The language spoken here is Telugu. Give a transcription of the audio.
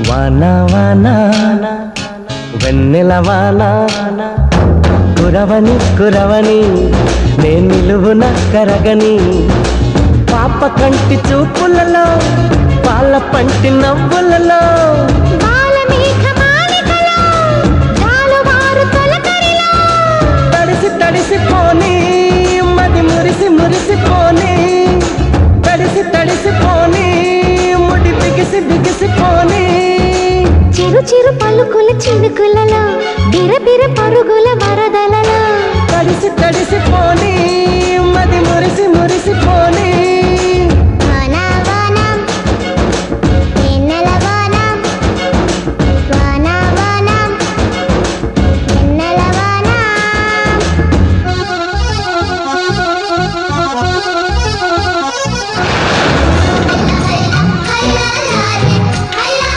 వానా వానా వెన్నెల వానా కురవని కురవని నే నిలువున కరగని పాప కంటి చూపులలో పాల పంటి నవ్వులలో తడిసి తడిసిపోని మది మురిసి మురిసిపోని తడిసి తడిసిపోని ముడి బిగిసి బిగిసిపోని చిరు చిరు పలుకుల చినుకులలో బిరబిర పరుగుల వరదలలో తడిసి తడిసిపోని మది మురిసి మురిసిపోని